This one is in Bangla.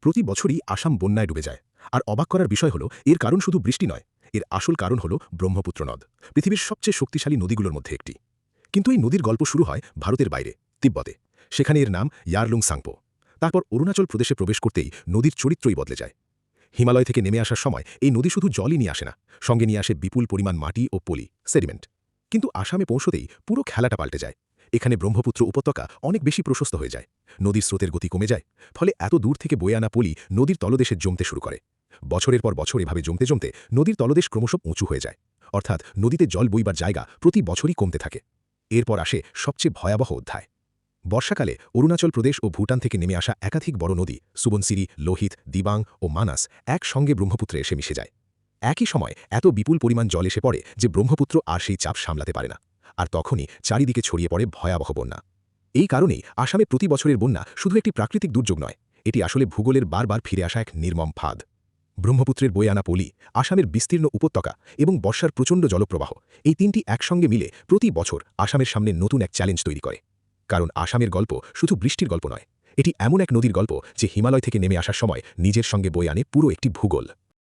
প্রতি বছরই আসাম বন্যায় ডুবে যায়। আর অবাক করার বিষয় হলো এর কারণ শুধু বৃষ্টি নয়, এর আসল কারণ হলো ব্রহ্মপুত্র নদ, পৃথিবীর সবচেয়ে শক্তিশালী নদীগুলোর মধ্যে একটি। কিন্তু এই নদীর গল্প শুরু হয় ভারতের বাইরে, তিব্বতে। সেখানে এর নাম ইয়ারলুং সাংপো। তারপর অরুণাচল প্রদেশে প্রবেশ করতেই নদীর চরিত্রই বদলে যায়। হিমালয় থেকে নেমে আসার সময় এই নদী শুধু জলই নিয়ে আসে না, সঙ্গে নিয়ে আসে বিপুল পরিমাণ মাটি ও পলি, সেডিমেন্ট। কিন্তু আসামে পৌঁছতেই পুরো খেলাটা পাল্টে যায়। এখানে ব্রহ্মপুত্র উপত্যকা অনেক বেশি প্রশস্ত হয়ে যায়। নদীর স্রোতের গতি কমে যায়। ফলে এত দূর থেকে বয়ে আনা পলি নদীর তলদেশে জমতে শুরু করে। বছরের পর বছর এভাবে জমতে জমতে নদীর তলদেশ ক্রমশ উঁচু হয়ে যায়। অর্থাৎ নদীতে জল বইবার জায়গা প্রতি বছরই কমতে থাকে। এরপর আসে সবচেয়ে ভয়াবহ অধ্যায়। বর্ষাকালে অরুণাচল প্রদেশ ও ভুটান থেকে নেমে আসা একাধিক বড় নদী সুবনসিরি, লোহিত, দিবাং ও মানাস একসঙ্গে ব্রহ্মপুত্রে এসে মিশে যায়। একই সময় এত বিপুল পরিমাণ জল এসে পড়ে যে ব্রহ্মপুত্র আর সেই চাপ সামলাতে পারে না। আর তখনই চারিদিকে ছড়িয়ে পড়ে ভয়াবহ বন্যা। এই কারণেই আসামে প্রতি বছরের বন্যা শুধু একটি প্রাকৃতিক দুর্যোগ নয়, এটি আসলে ভূগোলের বারবার ফিরে আসা এক নির্মম ফাঁদ। ব্রহ্মপুত্রের বয়ে আনা পলি, আসামের বিস্তীর্ণ উপত্যকা এবং বর্ষার প্রচণ্ড জলপ্রবাহ, এই তিনটি একসঙ্গে মিলে প্রতি বছর আসামের সামনে নতুন এক চ্যালেঞ্জ তৈরি করে। কারণ আসামের গল্প শুধু বৃষ্টির গল্প নয়, এটি এমন এক নদীর গল্প যে হিমালয় থেকে নেমে আসার সময় নিজের সঙ্গে বয়ে আনে পুরো একটি ভূগোল।